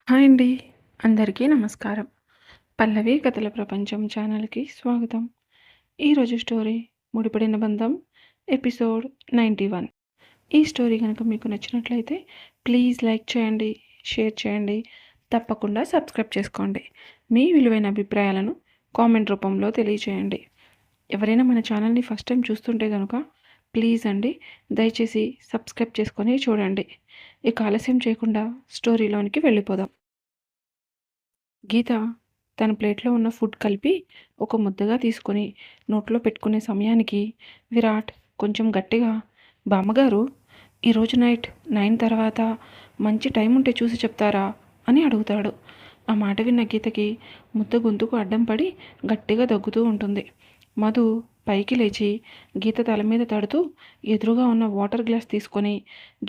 Hi అండి. అందరికీ నమస్కారం. 'పల్లవి కథల ప్రపంచం' ఛానల్‌కి స్వాగతం. ఈరోజు స్టోరీ 'ముడిపడిన బంధం' ఎపిసోడ్ 91. ఈ స్టోరీ గనుక మీకు నచ్చినట్లయితే ప్లీజ్ లైక్ చేయండి, షేర్ చేయండి, తప్పకుండా సబ్స్క్రైబ్ చేసుకోండి. మీ విలువైన అభిప్రాయాలను కామెంట్ రూపంలో తెలియచేయండి. ఎవరైనా మన ఛానల్‌ని ఫస్ట్ టైం చూస్తుంటే గనుక ప్లీజ్ అండి దయచేసి సబ్స్క్రైబ్ చేసుకొని చూడండి. ఇక ఆలస్యం చేయకుండా స్టోరీలోనికి వెళ్ళిపోదాం. గీత తన ప్లేట్లో ఉన్న ఫుడ్ కలిపి ఒక ముద్దగా తీసుకొని నోట్లో పెట్టుకునే సమయానికి విరాట్ కొంచెం గట్టిగా, బామ్మగారు, ఈరోజు నైట్ 9 తర్వాత మంచి టైం ఉంటే చూసి చెప్తారా అని అడుగుతాడు. ఆ మాట విన్న గీతకి ముద్ద గొంతుకు అడ్డం పడి గట్టిగా దగ్గుతూ ఉంటుంది. మధు పైకి లేచి గీత తల మీద తడుతూ ఎదురుగా ఉన్న వాటర్ గ్లాస్ తీసుకొని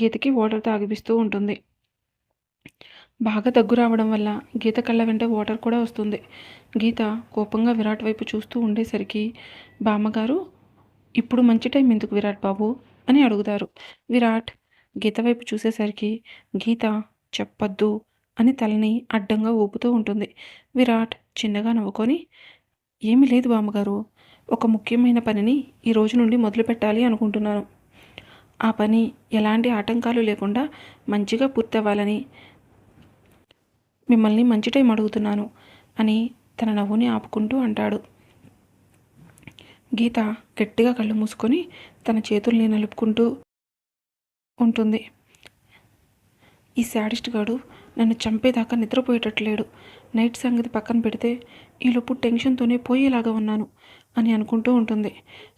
గీతకి వాటర్ తాగిపిస్తూ ఉంటుంది. బాగా దగ్గు రావడం వల్ల గీత కళ్ళ వెంట వాటర్ కూడా వస్తుంది. గీత కోపంగా విరాట్ వైపు చూస్తూ ఉండేసరికి, బామ్మగారు, ఇప్పుడు మంచి టైం ఎందుకు విరాట్ బాబు అని అడుగుతారు. విరాట్ గీత వైపు చూసేసరికి గీత చెప్పొద్దు అని తలని అడ్డంగా ఊపుతూ ఉంటుంది. విరాట్ చిన్నగా నవ్వుకొని, ఏమీ లేదు బామ్మగారు, ఒక ముఖ్యమైన పనిని ఈ రోజు నుండి మొదలు పెట్టాలి అనుకుంటున్నాను. ఆ పని ఎలాంటి ఆటంకాలు లేకుండా మంచిగా పూర్తవ్వాలని మిమ్మల్ని మంచి టైం అడుగుతున్నాను అని తన నవ్వుని ఆపుకుంటూ అంటాడు. గీత గట్టిగా కళ్ళు మూసుకొని తన చేతుల్ని నలుపుకుంటూ ఉంటుంది. ఈ శాడిస్ట్ గాడు నన్ను చంపేదాకా నిద్రపోయేటట్లేడు. నైట్ సంగతి పక్కన పెడితే ఈలోపు టెన్షన్తోనే పోయేలాగా ఉన్నాను అని అనుకుంటూ ఉంటుంది.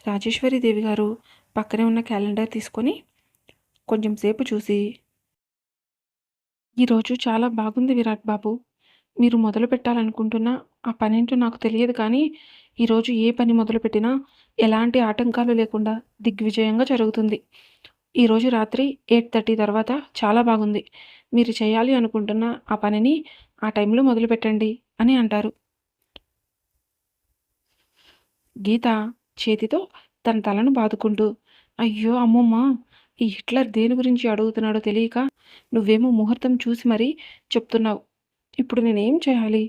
రాజేశ్వరి దేవి గారు పక్కనే ఉన్న క్యాలెండర్ తీసుకొని కొంచెం సేపు చూసి, ఈరోజు చాలా బాగుంది విరాట్ బాబు. మీరు మొదలు పెట్టాలనుకుంటున్న ఆ పనేంటో నాకు తెలియదు కానీ ఈరోజు ఏ పని మొదలుపెట్టినా ఎలాంటి ఆటంకాలు లేకుండా దిగ్విజయంగా జరుగుతుంది. ఈరోజు రాత్రి 8:30 తర్వాత చాలా బాగుంది. మీరు చేయాలి అనుకుంటున్న ఆ పనిని ఆ టైంలో మొదలుపెట్టండి అని అంటారు. గీత చేతితో తన తలను బాదుకుంటూ, అయ్యో అమ్మమ్మ, ఈ హిట్లర్ దేని గురించి అడుగుతున్నాడో తెలియక నువ్వేమో ముహూర్తం చూసి మరీ చెప్తున్నావు. ఇప్పుడు నేనేం చేయాలి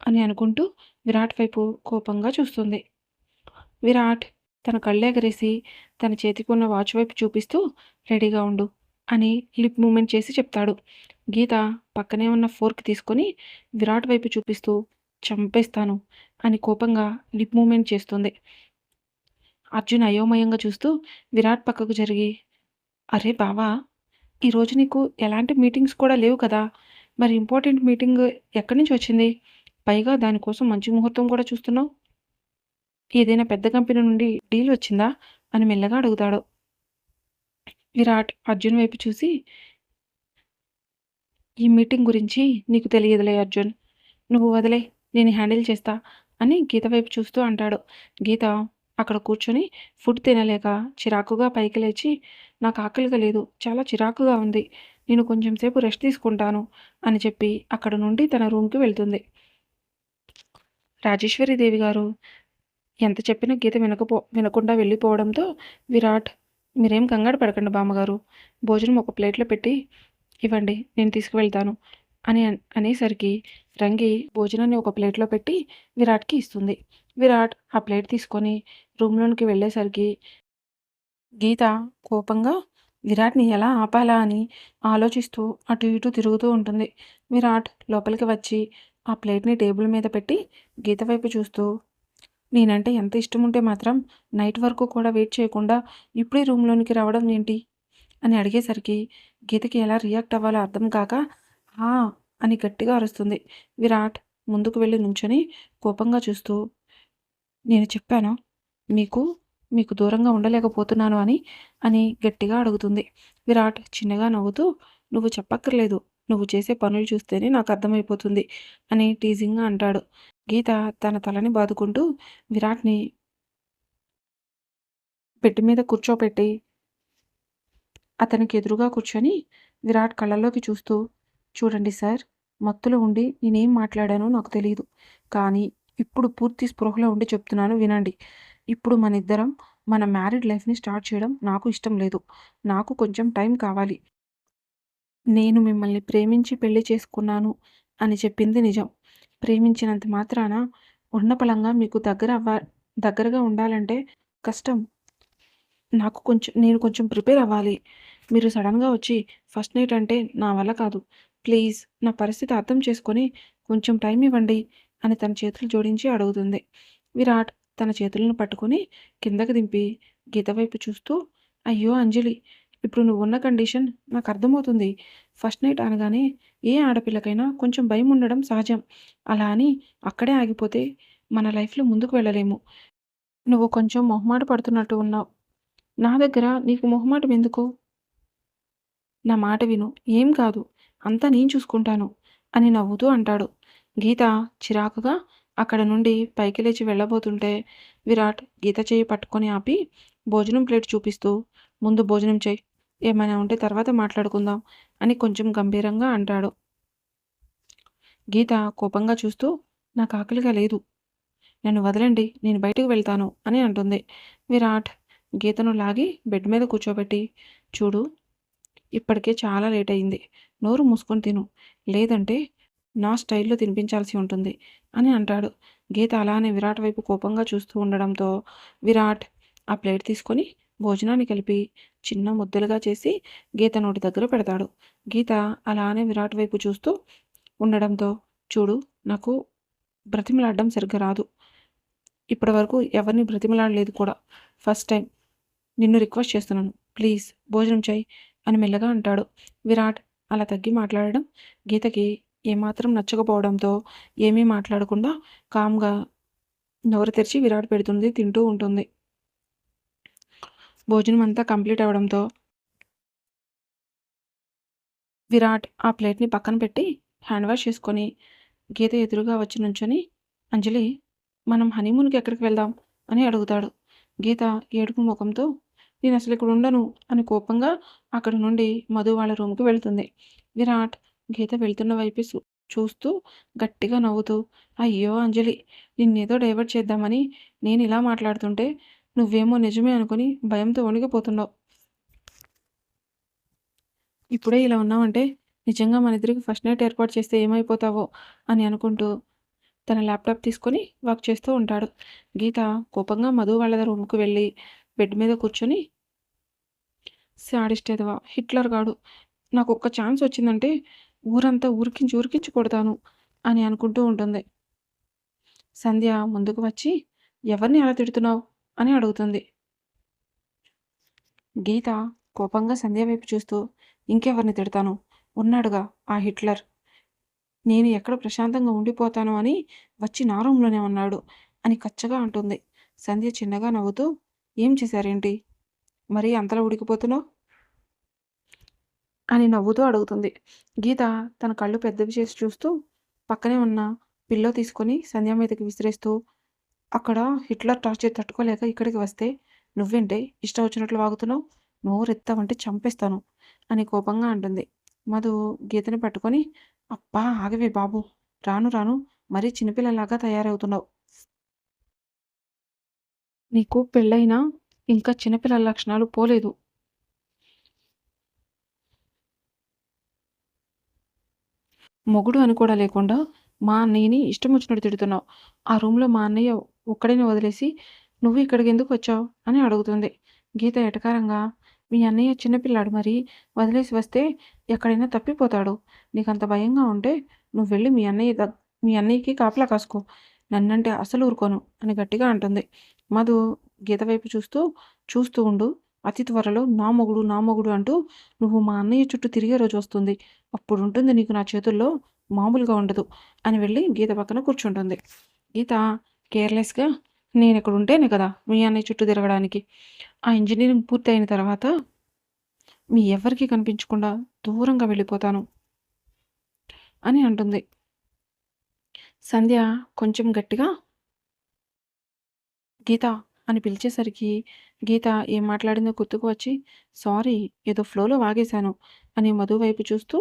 అని అనుకుంటూ విరాట్ వైపు కోపంగా చూస్తుంది. విరాట్ తన కళ్ళెగరేసి తన చేతికి ఉన్న వాచ్ వైపు చూపిస్తూ, రెడీగా ఉండు అని లిప్ మూమెంట్ చేసి చెప్తాడు. గీత పక్కనే ఉన్న ఫోర్క్ తీసుకొని విరాట్ వైపు చూపిస్తూ, చంపేస్తాను అని కోపంగా లిప్ మూమెంట్ చేస్తుంది. అర్జున్ అయోమయంగా చూస్తూ విరాట్ పక్కకు జరిగి, అరే బావా, ఈరోజు నీకు ఎలాంటి మీటింగ్స్ కూడా లేవు కదా, మరి ఇంపార్టెంట్ మీటింగ్ ఎక్కడి నుంచి వచ్చింది, పైగా దానికోసం మంచి ముహూర్తం కూడా చూస్తున్నావు, ఏదైనా పెద్ద కంపెనీ నుండి డీల్ వచ్చిందా అని మెల్లగా అడుగుతాడు. విరాట్ అర్జున్ వైపు చూసి, ఈ మీటింగ్ గురించి నీకు తెలియదులే అర్జున్, నువ్వు వదిలే, నేను హ్యాండిల్ చేస్తా అని గీత వైపు చూస్తూ అంటాడు. గీత అక్కడ కూర్చొని ఫుడ్ తినలేక చిరాకుగా పైకి లేచి, నాకు ఆకలిగా లేదు, చాలా చిరాకుగా ఉంది, నేను కొంచెం సేపు రెస్ట్ తీసుకుంటాను అని చెప్పి అక్కడ నుండి తన రూమ్కి వెళ్తుంది. రాజేశ్వరి దేవి గారు ఎంత చెప్పినా గీత వినకుండా వెళ్ళిపోవడంతో విరాట్, మీరేం కంగారు పడకండి బామ్మగారు, భోజనం ఒక ప్లేట్లో పెట్టి ఇవ్వండి, నేను తీసుకువెళ్తాను అని అనేసరికి రంగి భోజనాన్ని ఒక ప్లేట్లో పెట్టి విరాట్కి ఇస్తుంది. విరాట్ ఆ ప్లేట్ తీసుకొని రూమ్లోనికి వెళ్ళేసరికి గీత కోపంగా విరాట్ని ఎలా ఆపాలా అని ఆలోచిస్తూ అటు ఇటు తిరుగుతూ ఉంటుంది. విరాట్ లోపలికి వచ్చి ఆ ప్లేట్ని టేబుల్ మీద పెట్టి గీత వైపు చూస్తూ, నేనంటే ఎంత ఇష్టం ఉంటే మాత్రం నైట్ వరకు కూడా వెయిట్ చేయకుండా ఇప్పుడే రూమ్లోనికి రావడం ఏంటి అని అడిగేసరికి గీతకి ఎలా రియాక్ట్ అవ్వాలో అర్థం కాక ఆ అని గట్టిగా అరుస్తుంది. విరాట్ ముందుకు వెళ్ళి నుంచొని కోపంగా చూస్తూ, నేను చెప్పాను మీకు మీకు దూరంగా ఉండలేకపోతున్నాను అని అని గట్టిగా అడుగుతుంది. విరాట్ చిన్నగా నవ్వుతూ, నువ్వు చెప్పక్కర్లేదు, నువ్వు చేసే పనులు చూస్తేనే నాకు అర్థమైపోతుంది అని టీజింగ్గా అంటాడు. గీత తన తలని బాదుకుంటూ విరాట్ని బెడ్ మీద కూర్చోపెట్టి అతనికి ఎదురుగా కూర్చొని విరాట్ కళ్ళల్లోకి చూస్తూ, చూడండి సార్, మత్తులో ఉండి నేనేం మాట్లాడానో నాకు తెలియదు, కానీ ఇప్పుడు పూర్తి స్పృహలో ఉండి చెప్తున్నాను వినండి. ఇప్పుడు మనిద్దరం మన మ్యారీడ్ లైఫ్ని స్టార్ట్ చేయడం నాకు ఇష్టం లేదు. నాకు కొంచెం టైం కావాలి. నేను మిమ్మల్ని ప్రేమించి పెళ్లి చేసుకున్నాను అని చెప్పింది నిజం. ప్రేమించినంత మాత్రాన ఉన్నపళంగా మీకు దగ్గరగా ఉండాలంటే కష్టం. నేను కొంచెం ప్రిపేర్ అవ్వాలి. మీరు సడన్‌గా వచ్చి ఫస్ట్ నైట్ అంటే నా వల్ల కాదు. ప్లీజ్ నా పరిస్థితి అర్థం చేసుకొని కొంచెం టైం ఇవ్వండి అని తన చేతులు జోడించి అడుగుతుంది. విరాట్ తన చేతులను పట్టుకొని కిందకి దింపి గీత వైపు చూస్తూ, అయ్యో అంజలి! ఇప్పుడు నువ్వున్న కండిషన్ నాకు అర్థమవుతుంది. ఫస్ట్ నైట్ అనగానే ఏ ఆడపిల్లకైనా కొంచెం భయం ఉండడం సహజం. అలా అని అక్కడే ఆగిపోతే మన లైఫ్‌లో ముందుకు వెళ్ళలేము. నువ్వు కొంచెం మొహమాట పడుతున్నట్టు ఉన్నావు. నా దగ్గర నీకు మొహమాటం ఎందుకు? నా మాట విను. ఏం కాదు. అంతా నేను చూసుకుంటాను అని నవ్వుతూ అంటాడు. గీత చిరాకుగా అక్కడ నుండి పైకి లేచి వెళ్ళబోతుంటే విరాట్ గీత చెయ్యి పట్టుకొని ఆపి భోజనం ప్లేట్ చూపిస్తూ ముందు భోజనం చెయ్యి. ఏమైనా ఉంటే తర్వాత మాట్లాడుకుందాం అని కొంచెం గంభీరంగా అంటాడు. గీత కోపంగా చూస్తూ నాకు ఆకలిగా లేదు. నన్ను వదలండి. నేను బయటకు వెళ్తాను అని అంటుంది. విరాట్ గీతను లాగి బెడ్ మీద కూర్చోబెట్టి చూడు, ఇప్పటికే చాలా లేట్ అయింది. నోరు మూసుకొని తిను. లేదంటే నా స్టైల్‌లో తినిపించాల్సి ఉంటుంది అని అంటాడు. గీత అలానే విరాట్ వైపు కోపంగా చూస్తూ ఉండడంతో విరాట్ ఆ ప్లేట్ తీసుకొని భోజనాన్ని కలిపి చిన్న ముద్దలుగా చేసి గీత నోటి దగ్గర పెడతాడు. గీత అలానే విరాట్ వైపు చూస్తూ ఉండడంతో చూడు, నాకు బ్రతిమలాడడం సరిగ్గా రాదు. ఇప్పటివరకు ఎవరిని బ్రతిమలాడలేదు కూడా. ఫస్ట్ టైం నిన్ను రిక్వెస్ట్ చేస్తున్నాను. ప్లీజ్ భోజనం చెయ్యి అని మెల్లగా అంటాడు. విరాట్ అలా తగ్గి మాట్లాడడం గీతకి ఏమాత్రం నచ్చకపోవడంతో ఏమీ మాట్లాడకుండా కామ్గా నోరు తెరిచి విరాట్ పెడుతుంది, తింటూ ఉంటుంది. భోజనం అంతా కంప్లీట్ అవ్వడంతో విరాట్ ఆ ప్లేట్ని పక్కన పెట్టి హ్యాండ్ వాష్ చేసుకొని గీత ఎదురుగా వచ్చి నుంచొని అంజలి, మనం హనీమూన్కి ఎక్కడికి వెళ్దాం అని అడుగుతాడు. గీత ఏడుపు ముఖంతో నేను అసలు ఇక్కడ ఉండను అని కోపంగా అక్కడి నుండి మధు వాళ్ళ రూమ్కి వెళ్తుంది. విరాట్ గీత వెళ్తున్న వైపు చూస్తూ గట్టిగా నవ్వుతూ, అయ్యో అంజలి, నిన్నేదో డైవర్ట్ చేద్దామని నేను ఇలా మాట్లాడుతుంటే నువ్వేమో నిజమే అనుకుని భయంతో వణికిపోతున్నావు. ఇప్పుడే ఇలా ఉన్నావంటే నిజంగా మన ఇద్దరికి ఫస్ట్ నైట్ ఏర్పాటు చేస్తే ఏమైపోతావో అని అనుకుంటూ తన ల్యాప్టాప్ తీసుకొని వర్క్ చేస్తూ ఉంటాడు. గీత కోపంగా మధు వాళ్ళ రూమ్కి వెళ్ళి బెడ్ మీద కూర్చొని శాడిస్ట్ ఎదవ హిట్లర్ గాడు, నాకు ఒక్క ఛాన్స్ వచ్చిందంటే ఊరంతా ఉరికించి ఉరికించి కొడతాను అని అనుకుంటూ ఉంటుంది. సంధ్య ముందుకు వచ్చి ఎవరిని అలా తిడుతున్నావు అని అడుగుతుంది. గీత కోపంగా సంధ్య వైపు చూస్తూ ఇంకెవరిని తిడతాను, ఉన్నాడుగా ఆ హిట్లర్, నేను ఎక్కడ ప్రశాంతంగా ఉండిపోతాను అని వచ్చి నా రూమ్లోనే ఉన్నాడు అని కచ్చగా అంటుంది. సంధ్య చిన్నగా నవ్వుతూ ఏం చేశారేంటి, మరీ అంతలా ఉడికిపోతున్నావు అని నవ్వుతూ అడుగుతుంది. గీత తన కళ్ళు పెద్దవి చేసి చూస్తూ పక్కనే ఉన్న పిల్లో తీసుకొని సంధ్య మీదకి విసిరేస్తూ అక్కడ హిట్లర్ టార్చర్ తట్టుకోలేక ఇక్కడికి వస్తే నువ్వేంటే ఇష్టం వచ్చినట్లు వాగుతున్నావు, నోరెత్తావంటే చంపేస్తాను అని కోపంగా అంటుంది. మధు గీతని పట్టుకొని అబ్బా ఆగవే బాబు, రాను రాను మరీ చిన్నపిల్లలాగా తయారవుతున్నావు. నీకు పెళ్ళైనా ఇంకా చిన్నపిల్లల లక్షణాలు పోలేదు. మొగుడు అని కూడా లేకుండా మా అన్నయ్యని ఇష్టం వచ్చినట్టు తిడుతున్నావు. ఆ రూమ్‌లో మా అన్నయ్య ఒక్కడినే వదిలేసి నువ్వు ఇక్కడికి ఎందుకు వచ్చావు అని అడుగుతుంది. గీత ఎటకారంగా మీ అన్నయ్య చిన్నపిల్లాడు మరి వదిలేసి వస్తే ఎక్కడైనా తప్పిపోతాడు. నీకంత భయంగా ఉంటే నువ్వు వెళ్ళి మీ అన్నయ్యకి కాపలా కాసుకో. నన్నంటే అసలు ఊరుకోను అని గట్టిగా అంటుంది. మధు గీత వైపు చూస్తూ ఉండు. అతి త్వరలో నా మొగుడు అంటూ నువ్వు మా అన్నయ్య చుట్టూ తిరిగే రోజు వస్తుంది. అప్పుడుంటుంది నీకు నా చేతుల్లో, మామూలుగా ఉండదు అని వెళ్ళి గీత పక్కన కూర్చుంటుంది. గీత కేర్‌లెస్‌గా నేనిక్కడ ఉంటేనే కదా మీ అన్నయ్య చుట్టూ తిరగడానికి. ఆ ఇంజినీరింగ్ పూర్తయిన తర్వాత మీ ఎవ్వరికీ కనిపించకుండా దూరంగా వెళ్ళిపోతాను అని అంటుంది. సంధ్య కొంచెం గట్టిగా గీత అని పిలిచేసరికి గీత ఏం మాట్లాడిందో గుర్తుకు వచ్చి సారీ ఏదో ఫ్లోలో వాగేశాను అని మధు వైపు చూస్తూ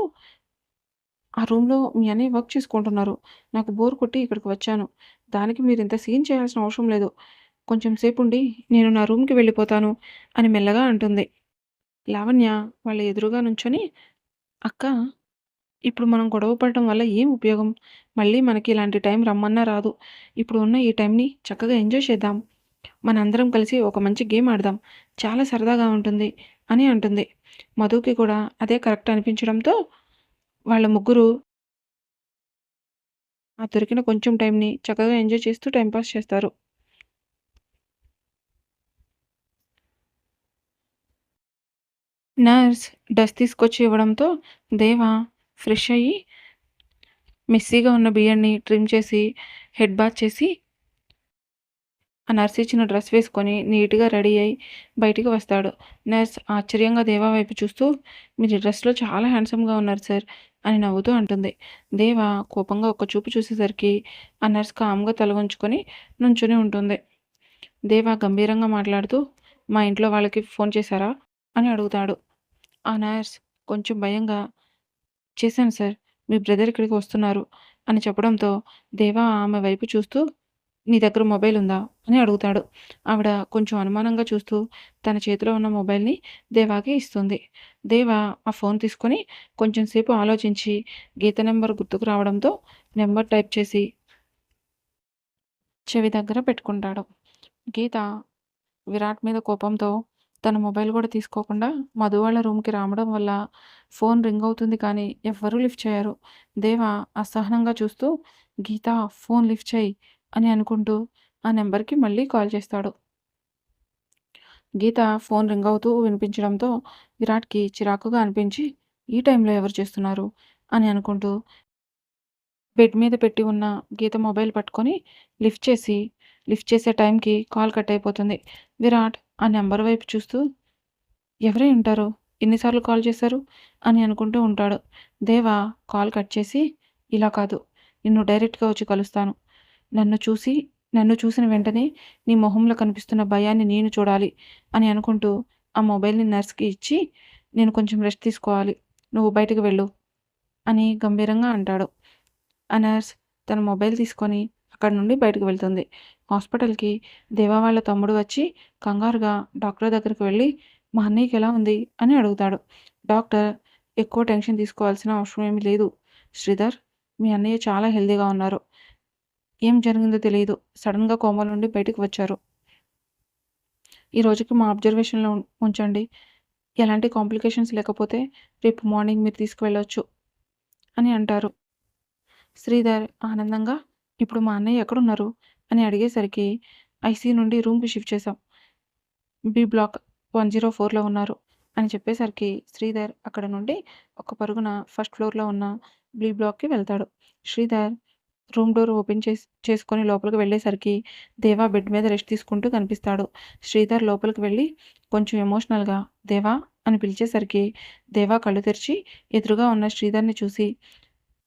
ఆ రూమ్‌లో మీ అన్నయ్య వర్క్ చేసుకుంటున్నారు. నాకు బోర్ కొట్టి ఇక్కడికి వచ్చాను. దానికి మీరింత సీన్ చేయాల్సిన అవసరం లేదు. కొంచెం సేపుండి నేను నా రూమ్‌కి వెళ్ళిపోతాను అని మెల్లగా అంటుంది. లావణ్య వాళ్ళ ఎదురుగా నుంచొని అక్క, ఇప్పుడు మనం గొడవ పడటం వల్ల ఏం ఉపయోగం? మళ్ళీ మనకి ఇలాంటి టైం రమ్మన్నా రాదు. ఇప్పుడు ఉన్న ఈ టైంని చక్కగా ఎంజాయ్ చేద్దాం. మనందరం కలిసి ఒక మంచి గేమ్ ఆడదాం. చాలా సరదాగా ఉంటుంది అని అంటుంది. మధుకి కూడా అదే కరెక్ట్ అనిపించడంతో వాళ్ళ ముగ్గురు ఆ దొరికిన కొంచెం టైంని చక్కగా ఎంజాయ్ చేస్తూ టైమ్ పాస్ చేస్తారు. నర్స్ డస్ట్ తీసుకొచ్చి ఇవ్వడంతో దేవ ఫ్రెష్ అయ్యి మెస్సీగా ఉన్న బియర్డ్‌ని ట్రిమ్ చేసి, హెడ్ బాత్ చేసి, ఆ నర్స్ ఇచ్చిన డ్రెస్ వేసుకొని నీట్‌గా రెడీ అయ్యి బయటికి వస్తాడు. నర్స్ ఆశ్చర్యంగా దేవా వైపు చూస్తూ, "మీరు ఈ డ్రెస్‌లో చాలా హ్యాండ్సమ్‌గా ఉన్నారు సార్" అని నవ్వుతూ అంటుంది. దేవ కోపంగా ఒక్క చూపు చూసేసరికి ఆ నర్స్ కామ్‌గా తల వంచుకొని నుంచొని ఉంటుంది. దేవ గంభీరంగా మాట్లాడుతూ, "మా ఇంట్లో వాళ్ళకి ఫోన్ చేశారా?" అని అడుగుతాడు. ఆ నర్స్ కొంచెం భయంగా, "చేశాను సార్. మీ బ్రదర్ ఇక్కడికి వస్తున్నారు" అని చెప్పడంతో దేవా ఆమె వైపు చూస్తూ, "నీ దగ్గర మొబైల్ ఉందా?" అని అడుగుతాడు. ఆవిడ కొంచెం అనుమానంగా చూస్తూ తన చేతిలో ఉన్న మొబైల్‌ని దేవాకి ఇస్తుంది. దేవ ఆ ఫోన్ తీసుకొని కొంచెం సేపు ఆలోచించి గీత నంబర్ గుర్తుకు రావడంతో నంబర్ టైప్ చేసి చెవి దగ్గర పెట్టుకుంటాడు. గీత విరాట్ మీద కోపంతో తన మొబైల్ కూడా తీసుకోకుండా మధు వాళ్ళ రూమ్‌కి రావడం వల్ల ఫోన్ రింగ్ అవుతుంది కానీ ఎవ్వరూ లిఫ్ట్ చేయరు. దేవ అసహనంగా చూస్తూ "గీత, ఫోన్ లిఫ్ట్ చెయ్" అని అనుకుంటూ ఆ నంబర్‌కి మళ్ళీ కాల్ చేస్తాడు. గీత ఫోన్ రింగ్ అవుతూ వినిపించడంతో విరాట్‌కి చిరాకుగా అనిపించి ఈ టైంలో ఎవరు చేస్తున్నారు అని అనుకుంటూ బెడ్ మీద పెట్టి ఉన్న గీత మొబైల్ పట్టుకొని లిఫ్ట్ చేసి లిఫ్ట్ చేసే టైంకి కాల్ కట్ అయిపోతుంది. విరాట్ ఆ నంబర్ వైపు చూస్తూ ఎవరై ఉంటారు? ఎన్ని సార్లు కాల్ చేశారు? అని అనుకుంటూ ఉంటాడు. దేవ కాల్ కట్ చేసి, ఇలా కాదు, నిన్ను డైరెక్ట్‌గా వచ్చి కలుస్తాను. నన్ను చూసి నన్ను చూసిన వెంటనే నీ మొహంలో కనిపిస్తున్న భయాన్ని నేను చూడాలి అని అనుకుంటూ ఆ మొబైల్‌ని నర్స్‌కి ఇచ్చి, నేను కొంచెం రెస్ట్ తీసుకోవాలి. నువ్వు బయటకు వెళ్ళు అని గంభీరంగా అంటాడు. ఆ నర్స్ తన మొబైల్ తీసుకొని అక్కడి నుండి బయటకు వెళ్తుంది. హాస్పిటల్‌కి దేవా వాళ్ళ తమ్ముడు వచ్చి కంగారుగా డాక్టర్ దగ్గరికి వెళ్లి, "మా అన్నయ్యకి ఎలా ఉంది?" అని అడుగుతాడు. డాక్టర్, "ఎక్కువ టెన్షన్ తీసుకోవాల్సిన అవసరం ఏమీ లేదు. శ్రీధర్, మీ అన్నయ్య చాలా హెల్తీగా ఉన్నారు. ఏం జరిగిందో తెలీదు. సడెన్‌గా కోమా నుండి బయటకు వచ్చారు. ఈ రోజుకి మా అబ్జర్వేషన్‌లో ఉంచండి. ఎలాంటి కాంప్లికేషన్స్ లేకపోతే రేపు మార్నింగ్ మీరు తీసుకువెళ్ళొచ్చు" అని అంటారు. శ్రీధర్ ఆనందంగా, "ఇప్పుడు మా అన్నయ్య ఎక్కడున్నారు?" అని అడిగేసరికి, "ఐసీయూ నుండి రూమ్‌కి షిఫ్ట్ చేశాం. బి బ్లాక్ 104లో ఉన్నారు" అని చెప్పేసరికి శ్రీధర్ అక్కడ నుండి ఒక్క పరుగున ఫస్ట్ ఫ్లోర్‌లో ఉన్న బి బ్లాక్‌కి వెళ్తాడు. శ్రీధర్ రూమ్ డోర్ ఓపెన్ చేసుకొని లోపలికి వెళ్ళేసరికి దేవా బెడ్ మీద రెస్ట్ తీసుకుంటూ కనిపిస్తాడు. శ్రీధర్ లోపలికి వెళ్ళి కొంచెం ఎమోషనల్‌గా దేవా అని పిలిచేసరికి దేవా కళ్ళు తెరిచి ఎదురుగా ఉన్న శ్రీధర్‌ని చూసి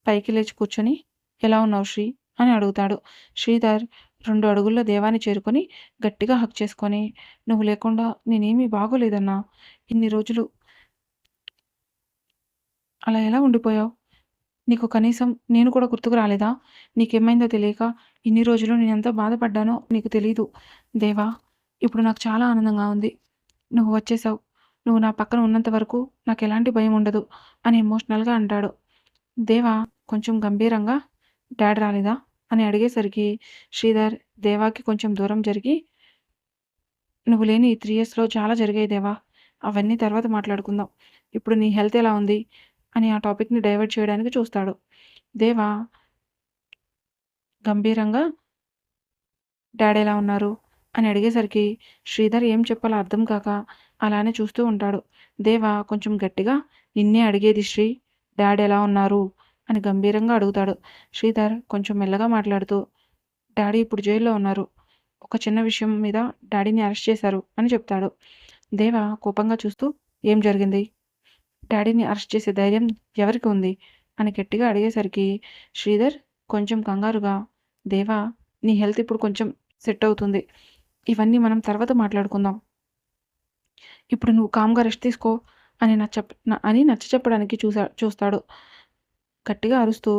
పైకి లేచి కూర్చొని, "ఎలా ఉన్నావు శ్రీ" అని అడుగుతాడు. శ్రీధర్ 2 అడుగుల్లో దేవాని చేరుకొని గట్టిగా హగ్ చేసుకొని, "నువ్వు లేకుండా నేనేమీ బాగోలేదన్నా. ఇన్ని రోజులు అలా ఎలా ఉండిపోయావు? నీకు కనీసం నేను కూడా గుర్తుకు రాలేదా? నీకేమైందో తెలియక ఇన్ని రోజులు నేనెంత బాధపడ్డానో నీకు తెలీదు. దేవా, ఇప్పుడు నాకు చాలా ఆనందంగా ఉంది. నువ్వు వచ్చేసావు. నువ్వు నా పక్కన ఉన్నంత వరకు నాకెలాంటి భయం ఉండదు" అని ఎమోషనల్‌గా అంటాడు. దేవ కొంచెం గంభీరంగా, "డాడ్ రాలేదా?" అని అడిగేసరికి శ్రీధర్ దేవాకి కొంచెం దూరం జరిగి, "నువ్వు లేని ఈ 3 ఇయర్స్‌లో చాలా జరిగాయి దేవా. అవన్నీ తర్వాత మాట్లాడుకుందాం. ఇప్పుడు నీ హెల్త్ ఎలా ఉంది?" అని ఆ టాపిక్‌ని డైవర్ట్ చేయడానికి చూస్తాడు. దేవ గంభీరంగా, "డాడ్ ఎలా ఉన్నారు?" అని అడిగేసరికి శ్రీధర్ ఏం చెప్పాలో అర్థం కాక అలానే చూస్తూ ఉంటాడు. దేవ కొంచెం గట్టిగా, "నిన్నే అడిగేది శ్రీ, డాడ్ ఎలా ఉన్నారు?" అని గంభీరంగా అడుగుతాడు. శ్రీధర్ కొంచెం మెల్లగా మాట్లాడుతూ, "డాడీ ఇప్పుడు జైల్‌లో ఉన్నారు. ఒక చిన్న విషయం మీద డాడీని అరెస్ట్ చేశారు" అని చెప్తాడు. దేవ కోపంగా చూస్తూ, "ఏం జరిగింది? డాడీని అరెస్ట్ చేసే ధైర్యం ఎవరికి ఉంది?" అని గట్టిగా అడిగేసరికి శ్రీధర్ కొంచెం కంగారుగా, "దేవా, నీ హెల్త్ ఇప్పుడు కొంచెం సెట్ అవుతుంది. ఇవన్నీ మనం తర్వాత మాట్లాడుకుందాం. ఇప్పుడు నువ్వు కామ్‌గా రెస్ట్ తీసుకో" అని నచ్చచెప్పడానికి చూస్తాడు. గట్టిగా అరుస్తూ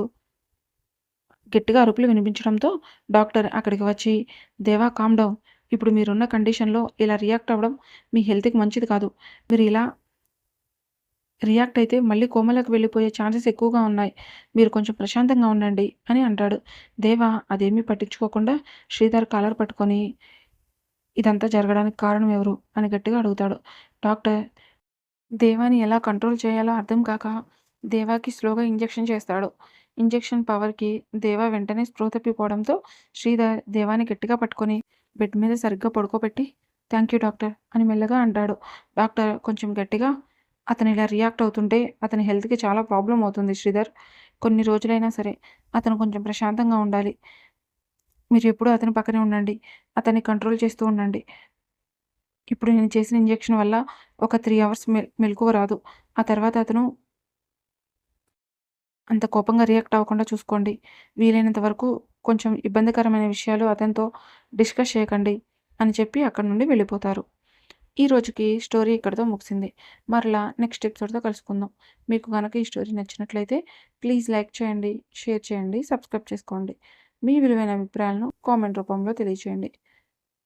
గట్టిగా అరుపులు వినిపించడంతో డాక్టర్ అక్కడికి వచ్చి, "దేవా, కామ్ డౌన్. ఇప్పుడు మీరున్న కండిషన్‌లో ఇలా రియాక్ట్ అవ్వడం మీ హెల్త్‌కి మంచిది కాదు. మీరు ఇలా రియాక్ట్ అయితే మళ్ళీ కోమలోకి వెళ్ళిపోయే ఛాన్సెస్ ఎక్కువగా ఉన్నాయి. మీరు కొంచెం ప్రశాంతంగా ఉండండి అని అంటాడు. దేవ అదేమీ పట్టించుకోకుండా శ్రీధర్ కాలర్ పట్టుకొని ఇదంతా జరగడానికి కారణం ఎవరు అని గట్టిగా అడుగుతాడు. డాక్టర్ దేవాని ఎలా కంట్రోల్ చేయాలో అర్థం కాక దేవాకి స్లోగా ఇంజెక్షన్ చేస్తాడు. ఇంజెక్షన్ పవర్‌కి దేవా వెంటనే స్పృహ తప్పిపోవడంతో శ్రీధర్ దేవాని గట్టిగా పట్టుకొని బెడ్ మీద సరిగ్గా పడుకోబెట్టి థ్యాంక్ యూ డాక్టర్ అని మెల్లగా అంటాడు. డాక్టర్ కొంచెం గట్టిగా అతను ఇలా రియాక్ట్ అవుతుంటే అతని హెల్త్‌కి చాలా ప్రాబ్లమ్ అవుతుంది శ్రీధర్. కొన్ని రోజులైనా సరే అతను కొంచెం ప్రశాంతంగా ఉండాలి. మీరు ఎప్పుడూ అతని పక్కనే ఉండండి. అతన్ని కంట్రోల్ చేస్తూ ఉండండి. ఇప్పుడు నేను చేసిన ఇంజెక్షన్ వల్ల ఒక 3 అవర్స్ మెలకువ రాదు. ఆ తర్వాత అతను అంత కోపంగా రియాక్ట్ అవ్వకుండా చూసుకోండి. వీలైనంత వరకు కొంచెం ఇబ్బందికరమైన విషయాలు అతనితో డిస్కస్ చేయకండి అని చెప్పి అక్కడి నుండి వెళ్ళిపోతారు. ఈ రోజుకి స్టోరీ ఇక్కడితో ముగిసింది. మరలా నెక్స్ట్ ఎపిసోడ్‌తో కలుసుకుందాం. మీకు గనక ఈ స్టోరీ నచ్చినట్లయితే ప్లీజ్ లైక్ చేయండి, షేర్ చేయండి, సబ్స్క్రైబ్ చేసుకోండి. మీ విలువైన అభిప్రాయాలను కామెంట్ రూపంలో తెలియజేయండి.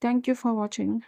Thank you for watching.